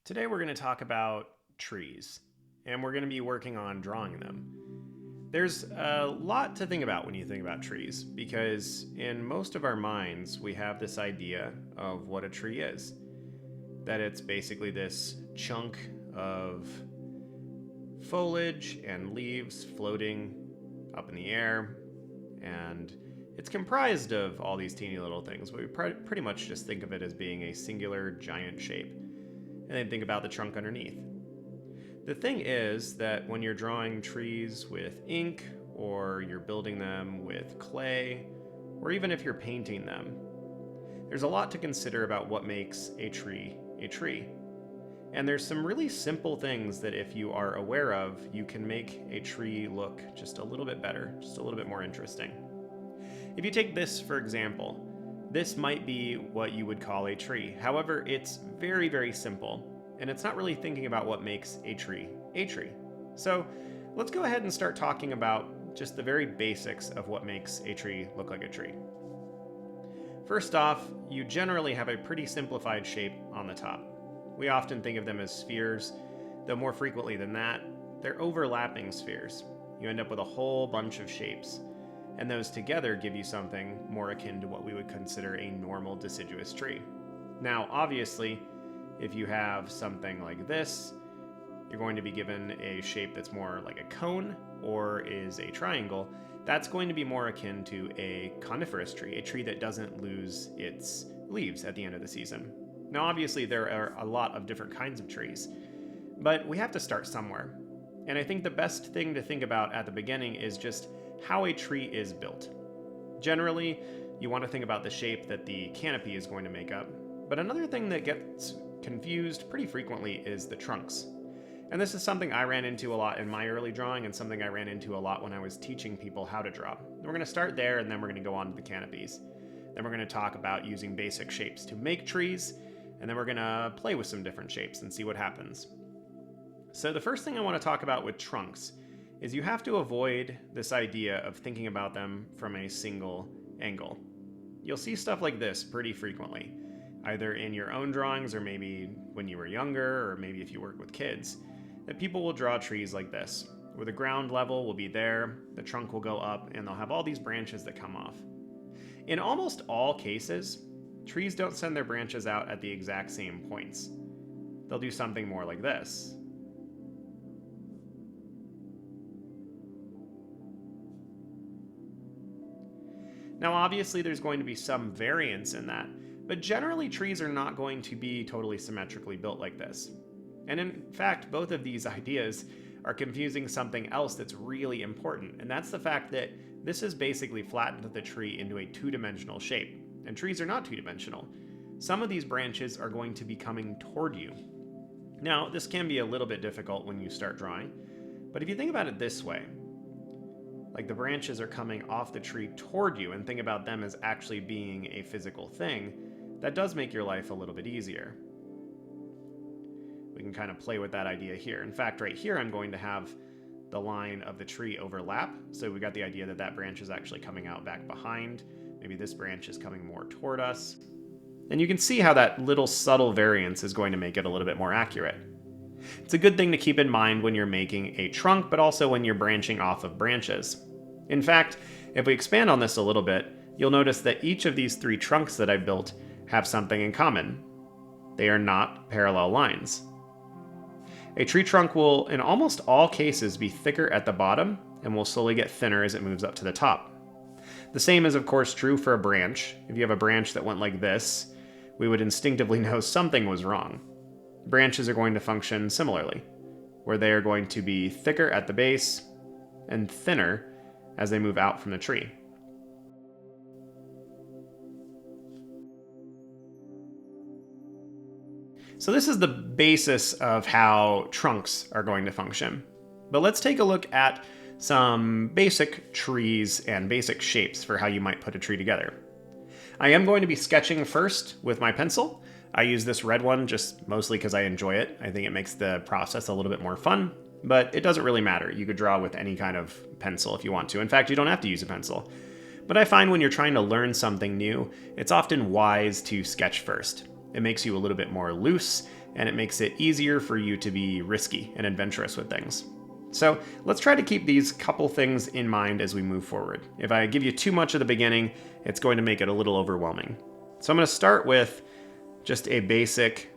Today we're going to talk about trees, and we're going to be working on drawing them. There's a lot to think about when you think about trees, because in most of our minds we have this idea of what a tree is. That it's basically this chunk of foliage and leaves floating up in the air, and it's comprised of all these teeny little things, but we pretty much just think of it as being a singular giant shape, and then think about the trunk underneath. The thing is that when you're drawing trees with ink, or you're building them with clay, or even if you're painting them, there's a lot to consider about what makes a tree a tree. And there's some really simple things that if you are aware of, you can make a tree look just a little bit better, just a little bit more interesting. If you take this, for example, this might be what you would call a tree. However, it's very, very simple, and it's not really thinking about what makes a tree a tree. So let's go ahead and start talking about just the very basics of what makes a tree look like a tree. First off, you generally have a pretty simplified shape on the top. We often think of them as spheres, though more frequently than that, they're overlapping spheres. You end up with a whole bunch of shapes, and those together give you something more akin to what we would consider a normal deciduous tree. Now, obviously, if you have something like this, you're going to be given a shape that's more like a cone or is a triangle. That's going to be more akin to a coniferous tree, a tree that doesn't lose its leaves at the end of the season. Now, obviously, there are a lot of different kinds of trees, but we have to start somewhere. And I think the best thing to think about at the beginning is just how a tree is built. Generally, you want to think about the shape that the canopy is going to make up. But another thing that gets confused pretty frequently is the trunks. And this is something I ran into a lot in my early drawing and something I ran into a lot when I was teaching people how to draw. We're going to start there, and then we're going to go on to the canopies. Then we're going to talk about using basic shapes to make trees, and then we're going to play with some different shapes and see what happens. So the first thing I want to talk about with trunks is you have to avoid this idea of thinking about them from a single angle. You'll see stuff like this pretty frequently, either in your own drawings or maybe when you were younger, or maybe if you work with kids, that people will draw trees like this, where the ground level will be there, the trunk will go up, and they'll have all these branches that come off. In almost all cases, trees don't send their branches out at the exact same points. They'll do something more like this. Now, obviously, there's going to be some variance in that, but generally trees are not going to be totally symmetrically built like this. And in fact, both of these ideas are confusing something else that's really important, and that's the fact that this has basically flattened the tree into a two-dimensional shape, and trees are not two-dimensional. Some of these branches are going to be coming toward you. Now, this can be a little bit difficult when you start drawing, but if you think about it this way, like the branches are coming off the tree toward you, and think about them as actually being a physical thing, that does make your life a little bit easier. We can kind of play with that idea here. In fact, right here I'm going to have the line of the tree overlap, so we got the idea that that branch is actually coming out back behind. Maybe this branch is coming more toward us. And you can see how that little subtle variance is going to make it a little bit more accurate. It's a good thing to keep in mind when you're making a trunk, but also when you're branching off of branches. In fact, if we expand on this a little bit, you'll notice that each of these three trunks that I built have something in common. They are not parallel lines. A tree trunk will, in almost all cases, be thicker at the bottom and will slowly get thinner as it moves up to the top. The same is, of course, true for a branch. If you have a branch that went like this, we would instinctively know something was wrong. Branches are going to function similarly, where they are going to be thicker at the base and thinner as they move out from the tree. So this is the basis of how trunks are going to function. But let's take a look at some basic trees and basic shapes for how you might put a tree together. I am going to be sketching first with my pencil. I use this red one just mostly because I enjoy it. I think it makes the process a little bit more fun, but it doesn't really matter. You could draw with any kind of pencil if you want to. In fact, you don't have to use a pencil. But I find when you're trying to learn something new, it's often wise to sketch first. It makes you a little bit more loose, and it makes it easier for you to be risky and adventurous with things. So let's try to keep these couple things in mind as we move forward. If I give you too much at the beginning, it's going to make it a little overwhelming. So I'm going to start with just a basic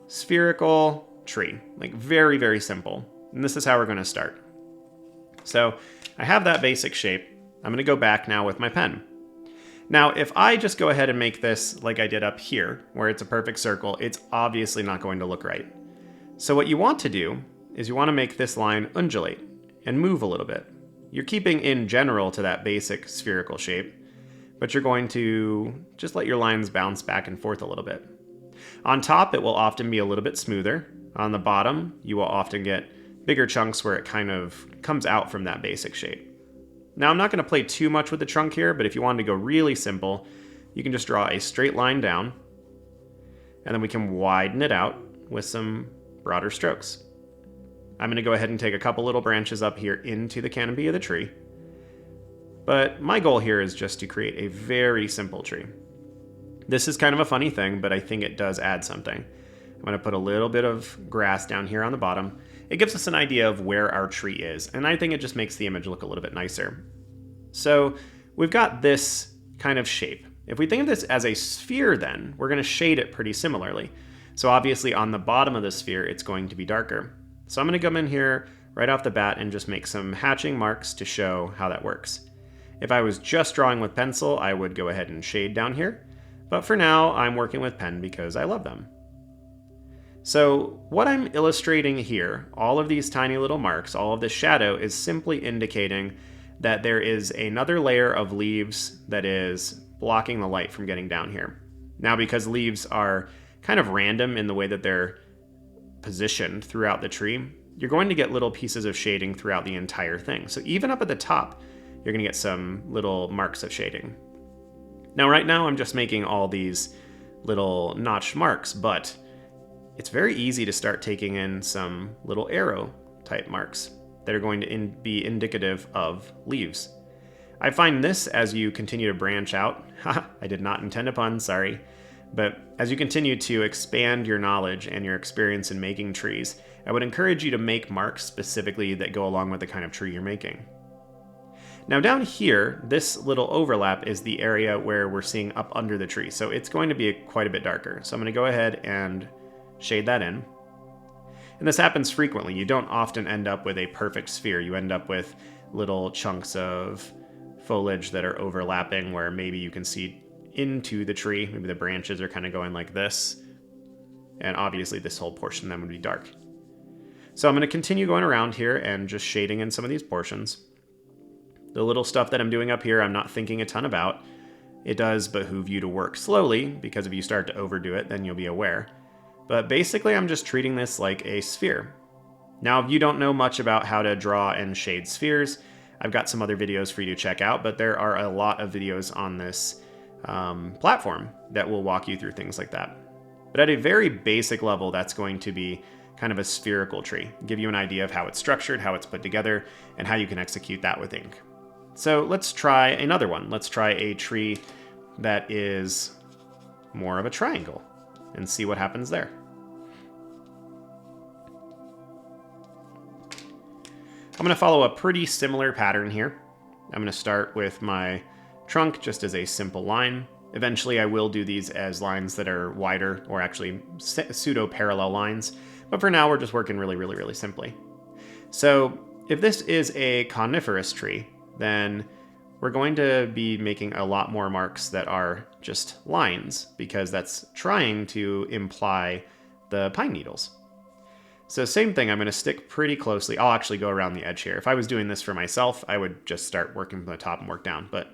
spherical tree, like very, very simple. And this is how we're going to start. So I have that basic shape. I'm going to go back now with my pen. Now, if I just go ahead and make this like I did up here, where it's a perfect circle, it's obviously not going to look right. So what you want to do is you want to make this line undulate and move a little bit. You're keeping in general to that basic spherical shape, but you're going to just let your lines bounce back and forth a little bit. On top, it will often be a little bit smoother. On the bottom, you will often get bigger chunks where it kind of comes out from that basic shape. Now, I'm not going to play too much with the trunk here, but if you wanted to go really simple, you can just draw a straight line down, and then we can widen it out with some broader strokes. I'm going to go ahead and take a couple little branches up here into the canopy of the tree. But my goal here is just to create a very simple tree. This is kind of a funny thing, but I think it does add something. I'm going to put a little bit of grass down here on the bottom. It gives us an idea of where our tree is, and I think it just makes the image look a little bit nicer. So we've got this kind of shape. If we think of this as a sphere then, we're going to shade it pretty similarly. So obviously on the bottom of the sphere, it's going to be darker. So I'm going to come in here right off the bat and just make some hatching marks to show how that works. If I was just drawing with pencil, I would go ahead and shade down here. But for now, I'm working with pen because I love them. So what I'm illustrating here, all of these tiny little marks, all of this shadow, is simply indicating that there is another layer of leaves that is blocking the light from getting down here. Now, because leaves are kind of random in the way that they're positioned throughout the tree, you're going to get little pieces of shading throughout the entire thing. So even up at the top, you're going to get some little marks of shading. Now, right now, I'm just making all these little notched marks, but it's very easy to start taking in some little arrow type marks that are going to be indicative of leaves. I find this as you continue to branch out. I did not intend a pun, sorry. But as you continue to expand your knowledge and your experience in making trees, I would encourage you to make marks specifically that go along with the kind of tree you're making. Now down here, this little overlap is the area where we're seeing up under the tree, so it's going to be quite a bit darker. So I'm going to go ahead and shade that in. And this happens frequently. You don't often end up with a perfect sphere. You end up with little chunks of foliage that are overlapping where maybe you can see into the tree. Maybe the branches are kind of going like this. And obviously this whole portion then would be dark. So I'm going to continue going around here and just shading in some of these portions. The little stuff that I'm doing up here, I'm not thinking a ton about. It does behoove you to work slowly, because if you start to overdo it, then you'll be aware. But basically, I'm just treating this like a sphere. Now, if you don't know much about how to draw and shade spheres, I've got some other videos for you to check out, but there are a lot of videos on this platform that will walk you through things like that. But at a very basic level, that's going to be kind of a spherical tree. Give you an idea of how it's structured, how it's put together, and how you can execute that with ink. So let's try another one. Let's try a tree that is more of a triangle and see what happens there. I'm going to follow a pretty similar pattern here. I'm going to start with my trunk just as a simple line. Eventually I will do these as lines that are wider, or actually pseudo-parallel lines, but for now we're just working really simply. So if this is a coniferous tree, then we're going to be making a lot more marks that are just lines, because that's trying to imply the pine needles. So same thing, I'm going to stick pretty closely. I'll actually go around the edge here. If I was doing this for myself, I would just start working from the top and work down. But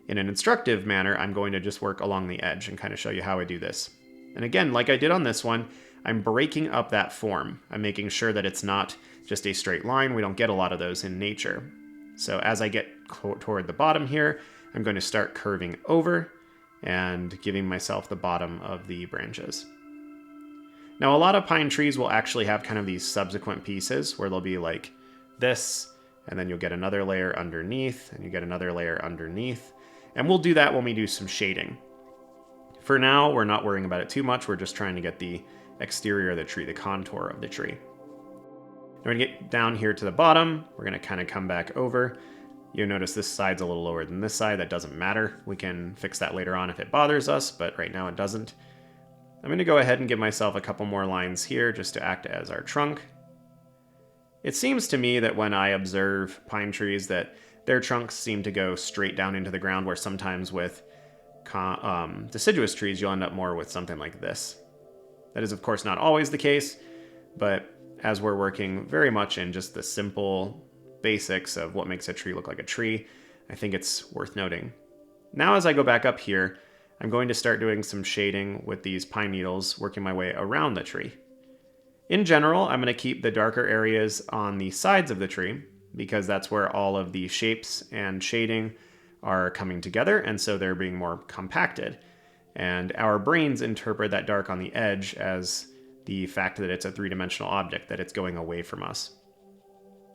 in an instructive manner, I'm going to just work along the edge and kind of show you how I do this. And again, like I did on this one, I'm breaking up that form. I'm making sure that it's not just a straight line. We don't get a lot of those in nature. So as I get toward the bottom here, I'm going to start curving over and giving myself the bottom of the branches. Now, a lot of pine trees will actually have kind of these subsequent pieces where they'll be like this, and then you'll get another layer underneath, and you get another layer underneath. And we'll do that when we do some shading. For now, we're not worrying about it too much. We're just trying to get the exterior of the tree, the contour of the tree. We're going to get down here to the bottom. We're going to kind of come back over. You'll notice this side's a little lower than this side. That doesn't matter. We can fix that later on if it bothers us, but right now it doesn't. I'm going to go ahead and give myself a couple more lines here just to act as our trunk. It seems to me that when I observe pine trees that their trunks seem to go straight down into the ground, where sometimes with deciduous trees you'll end up more with something like this. That is of course not always the case, but as we're working very much in just the simple basics of what makes a tree look like a tree, I think it's worth noting. Now as I go back up here, I'm going to start doing some shading with these pine needles, working my way around the tree. In general, I'm going to keep the darker areas on the sides of the tree because that's where all of the shapes and shading are coming together, and so they're being more compacted. And our brains interpret that dark on the edge as the fact that it's a three-dimensional object, that it's going away from us.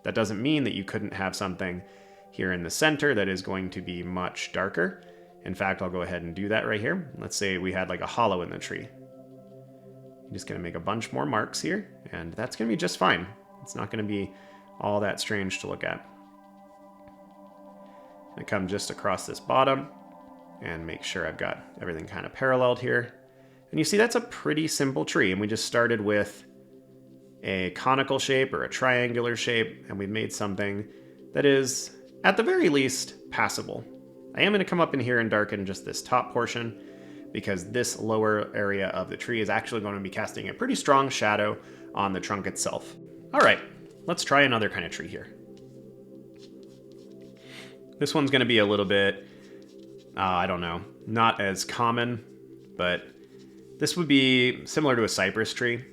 That doesn't mean that you couldn't have something here in the center that is going to be much darker. In fact, I'll go ahead and do that right here. Let's say we had like a hollow in the tree. I'm just going to make a bunch more marks here, and that's going to be just fine. It's not going to be all that strange to look at. I come just across this bottom and make sure I've got everything kind of paralleled here. And you see that's a pretty simple tree, and we just started with a conical shape or a triangular shape, and we've made something that is, at the very least, passable. I am going to come up in here and darken just this top portion because this lower area of the tree is actually going to be casting a pretty strong shadow on the trunk itself. All right, let's try another kind of tree here. This one's going to be a little bit, I don't know, not as common, but this would be similar to a cypress tree,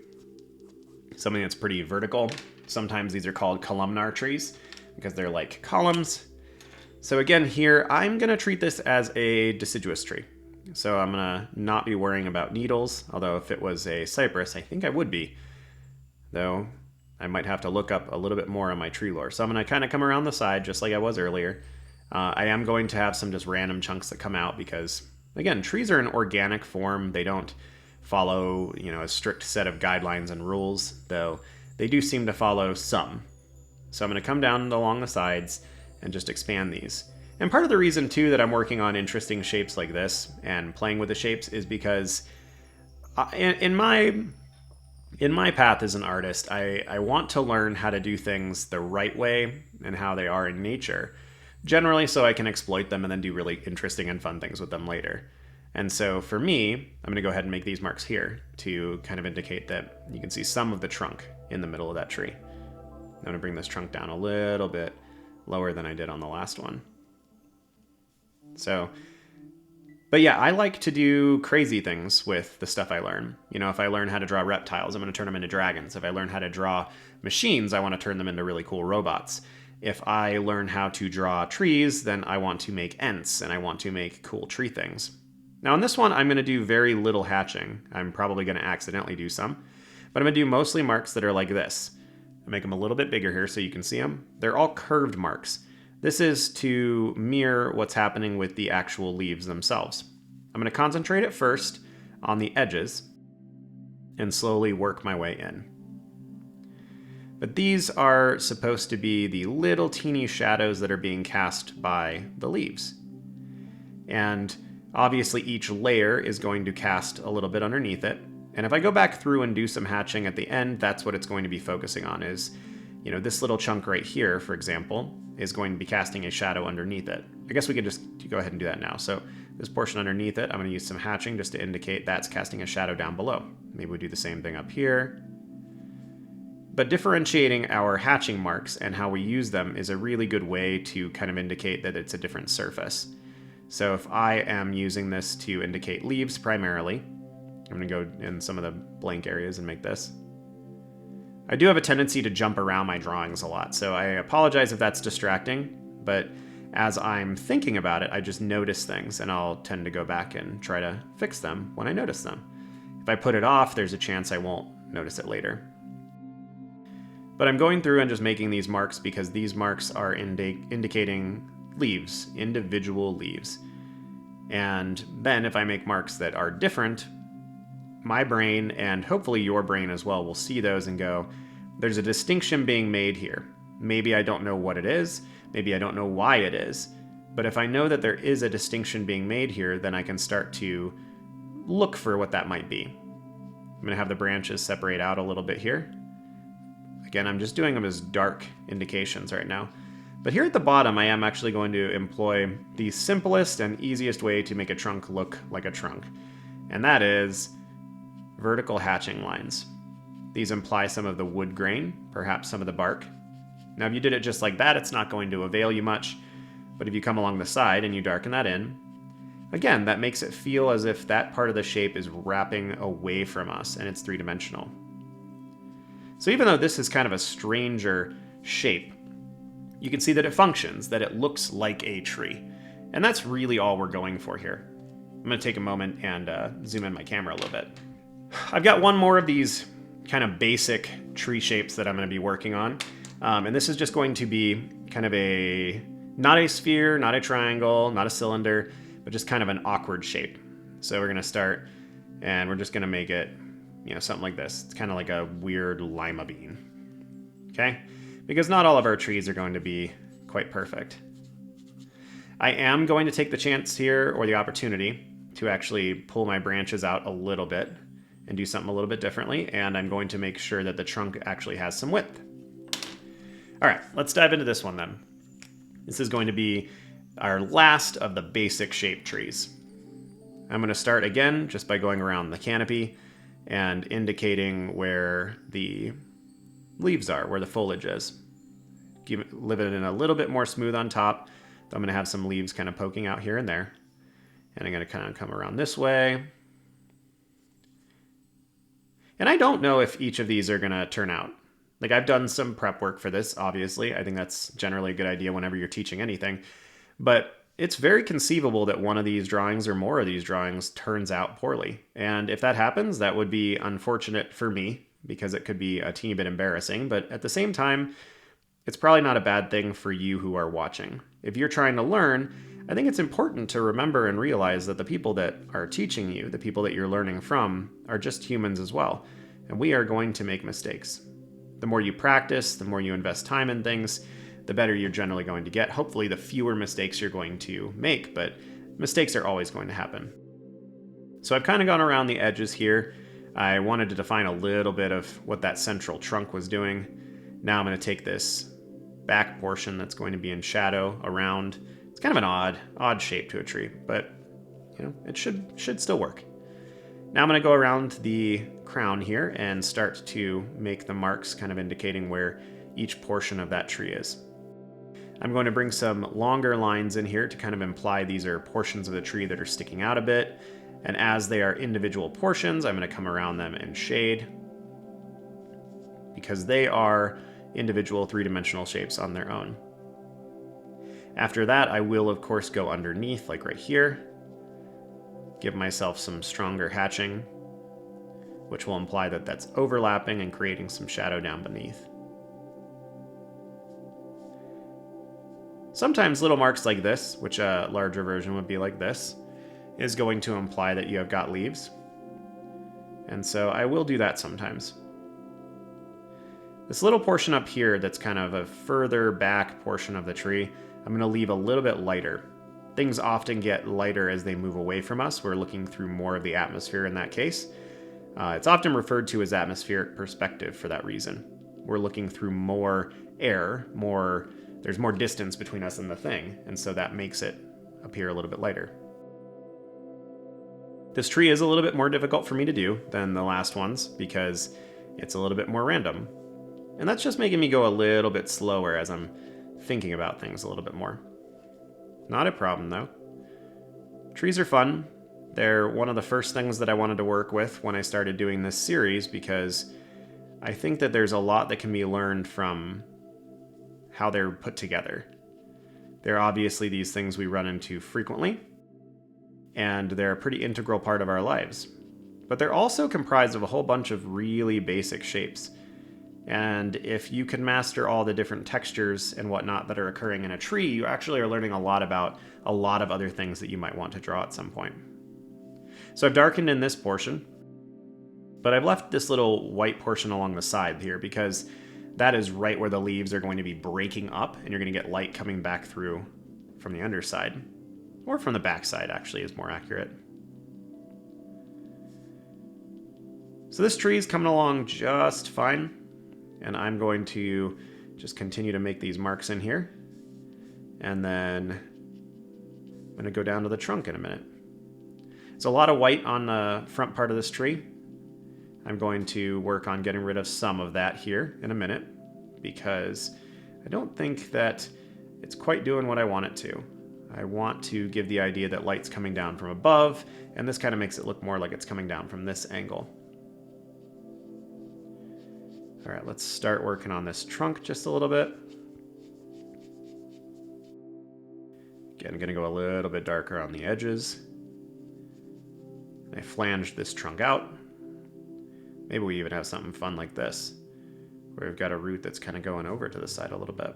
something that's pretty vertical. Sometimes these are called columnar trees because they're like columns. So again, here, I'm going to treat this as a deciduous tree. So I'm going to not be worrying about needles, although if it was a cypress, I think I would be. Though, I might have to look up a little bit more on my tree lore. So I'm going to kind of come around the side, just like I was earlier. I am going to have some just random chunks that come out because, again, trees are an organic form. They don't follow, a strict set of guidelines and rules, though they do seem to follow some. So I'm going to come down along the sides and just expand these. And part of the reason, too, that I'm working on interesting shapes like this and playing with the shapes is because in my path as an artist, I want to learn how to do things the right way and how they are in nature, generally so I can exploit them and then do really interesting and fun things with them later. And so for me, I'm going to go ahead and make these marks here to kind of indicate that you can see some of the trunk in the middle of that tree. I'm going to bring this trunk down a little bit lower than I did on the last one. So, but yeah, I like to do crazy things with the stuff I learn. If I learn how to draw reptiles, I'm going to turn them into dragons. If I learn how to draw machines, I want to turn them into really cool robots. If I learn how to draw trees, then I want to make Ents, and I want to make cool tree things. Now in this one, I'm going to do very little hatching. I'm probably going to accidentally do some, but I'm going to do mostly marks that are like this. I'll make them a little bit bigger here so you can see them. They're all curved marks. This is to mirror what's happening with the actual leaves themselves. I'm going to concentrate at first on the edges and slowly work my way in. But these are supposed to be the little teeny shadows that are being cast by the leaves. And obviously each layer is going to cast a little bit underneath it. And if I go back through and do some hatching at the end, that's what it's going to be focusing on is, this little chunk right here, for example, is going to be casting a shadow underneath it. I guess we could just go ahead and do that now. So this portion underneath it, I'm going to use some hatching just to indicate that's casting a shadow down below. Maybe we do the same thing up here. But differentiating our hatching marks and how we use them is a really good way to kind of indicate that it's a different surface. So if I am using this to indicate leaves primarily, I'm going to go in some of the blank areas and make this. I do have a tendency to jump around my drawings a lot, so I apologize if that's distracting, but as I'm thinking about it, I just notice things, and I'll tend to go back and try to fix them when I notice them. If I put it off, there's a chance I won't notice it later. But I'm going through and just making these marks because these marks are indicating leaves, individual leaves. And then if I make marks that are different, my brain, and hopefully your brain as well, will see those and go, there's a distinction being made here. Maybe I don't know what it is, maybe I don't know why it is, but if I know that there is a distinction being made here, then I can start to look for what that might be. I'm going to have the branches separate out a little bit here. Again, I'm just doing them as dark indications right now. But here at the bottom, I am actually going to employ the simplest and easiest way to make a trunk look like a trunk, and that is vertical hatching lines. These imply some of the wood grain, perhaps some of the bark. Now, if you did it just like that, it's not going to avail you much, but if you come along the side and you darken that in, again, that makes it feel as if that part of the shape is wrapping away from us and it's three-dimensional. So even though this is kind of a stranger shape, you can see that it functions, that it looks like a tree. And that's really all we're going for here. I'm going to take a moment and zoom in my camera a little bit. I've got one more of these kind of basic tree shapes that I'm going to be working on. And this is just going to be kind of not a sphere, not a triangle, not a cylinder, but just kind of an awkward shape. So we're going to start, and we're just going to make it, something like this. It's kind of like a weird lima bean. Okay? Because not all of our trees are going to be quite perfect. I am going to take the chance here, or the opportunity, to actually pull my branches out a little bit and do something a little bit differently, and I'm going to make sure that the trunk actually has some width. All right, let's dive into this one then. This is going to be our last of the basic shape trees. I'm going to start again just by going around the canopy and indicating where the leaves are, where the foliage is. Leave it in a little bit more smooth on top. I'm going to have some leaves kind of poking out here and there. And I'm going to kind of come around this way. And I don't know if each of these are going to turn out. Like, I've done some prep work for this, obviously. I think that's generally a good idea whenever you're teaching anything. But it's very conceivable that one of these drawings or more of these drawings turns out poorly. And if that happens, that would be unfortunate for me, because it could be a teeny bit embarrassing. But at the same time, it's probably not a bad thing for you who are watching. If you're trying to learn, I think it's important to remember and realize that the people that are teaching you, the people that you're learning from, are just humans as well. And we are going to make mistakes. The more you practice, the more you invest time in things, the better you're generally going to get. Hopefully, the fewer mistakes you're going to make, but mistakes are always going to happen. So I've kind of gone around the edges here. I wanted to define a little bit of what that central trunk was doing. Now I'm going to take this back portion that's going to be in shadow around. It's kind of an odd shape to a tree, but it should still work. Now I'm going to go around the crown here and start to make the marks kind of indicating where each portion of that tree is. I'm going to bring some longer lines in here to kind of imply these are portions of the tree that are sticking out a bit. And as they are individual portions, I'm going to come around them and shade, because they are individual three-dimensional shapes on their own. After that, I will, of course, go underneath, like right here, give myself some stronger hatching, which will imply that that's overlapping and creating some shadow down beneath. Sometimes little marks like this, which a larger version would be like this, is going to imply that you have got leaves. And so I will do that sometimes. This little portion up here that's kind of a further back portion of the tree, I'm going to leave a little bit lighter. Things often get lighter as they move away from us. We're looking through more of the atmosphere in that case. It's often referred to as atmospheric perspective for that reason. We're looking through more air, there's more distance between us and the thing, and so that makes it appear a little bit lighter. This tree is a little bit more difficult for me to do than the last ones because it's a little bit more random. And that's just making me go a little bit slower as I'm thinking about things a little bit more. Not a problem, though. Trees are fun. They're one of the first things that I wanted to work with when I started doing this series, because I think that there's a lot that can be learned from how they're put together. They're obviously these things we run into frequently, and they're a pretty integral part of our lives. But they're also comprised of a whole bunch of really basic shapes. And if you can master all the different textures and whatnot that are occurring in a tree, you actually are learning a lot about a lot of other things that you might want to draw at some point. So I've darkened in this portion. But I've left this little white portion along the side here because that is right where the leaves are going to be breaking up, and you're going to get light coming back through from the underside. Or from the backside, actually, is more accurate. So this tree is coming along just fine, and I'm going to just continue to make these marks in here. And then I'm going to go down to the trunk in a minute. It's a lot of white on the front part of this tree. I'm going to work on getting rid of some of that here in a minute because I don't think that it's quite doing what I want it to. I want to give the idea that light's coming down from above, and this kind of makes it look more like it's coming down from this angle. All right, let's start working on this trunk just a little bit. Again, I'm going to go a little bit darker on the edges. I flanged this trunk out. Maybe we even have something fun like this, where we've got a root that's kind of going over to the side a little bit.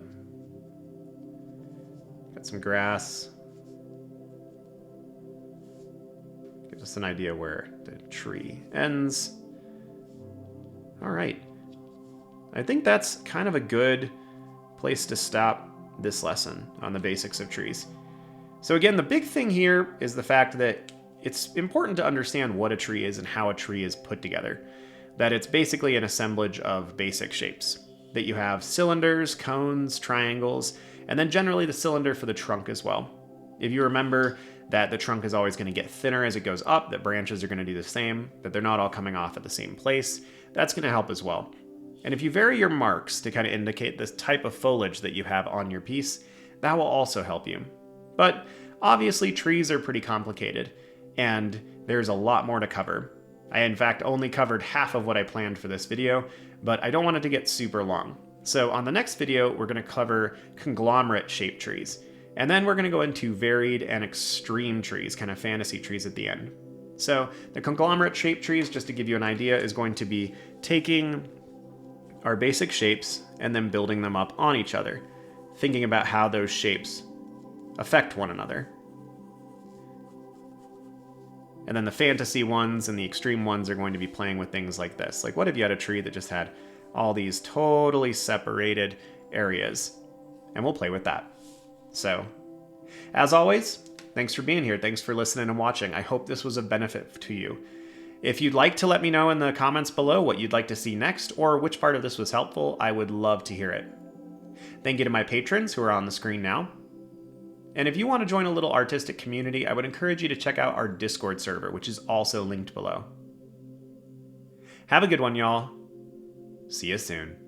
Got some grass. Gives us an idea where the tree ends. All right. I think that's kind of a good place to stop this lesson on the basics of trees. So again, the big thing here is the fact that it's important to understand what a tree is and how a tree is put together. That it's basically an assemblage of basic shapes. That you have cylinders, cones, triangles, and then generally the cylinder for the trunk as well. If you remember that the trunk is always going to get thinner as it goes up, that branches are going to do the same, that they're not all coming off at the same place, that's going to help as well. And if you vary your marks to kind of indicate this type of foliage that you have on your piece, that will also help you. But obviously trees are pretty complicated, and there's a lot more to cover. I in fact only covered half of what I planned for this video, but I don't want it to get super long. So on the next video, we're going to cover conglomerate shaped trees. And then we're going to go into varied and extreme trees, kind of fantasy trees at the end. So the conglomerate shaped trees, just to give you an idea, is going to be taking our basic shapes and then building them up on each other, thinking about how those shapes affect one another. And then the fantasy ones and the extreme ones are going to be playing with things like this. Like, what if you had a tree that just had all these totally separated areas? And we'll play with that. So, as always, thanks for being here. Thanks for listening and watching. I hope this was a benefit to you. If you'd like to let me know in the comments below what you'd like to see next or which part of this was helpful, I would love to hear it. Thank you to my patrons who are on the screen now. And if you want to join a little artistic community, I would encourage you to check out our Discord server, which is also linked below. Have a good one, y'all. See you soon.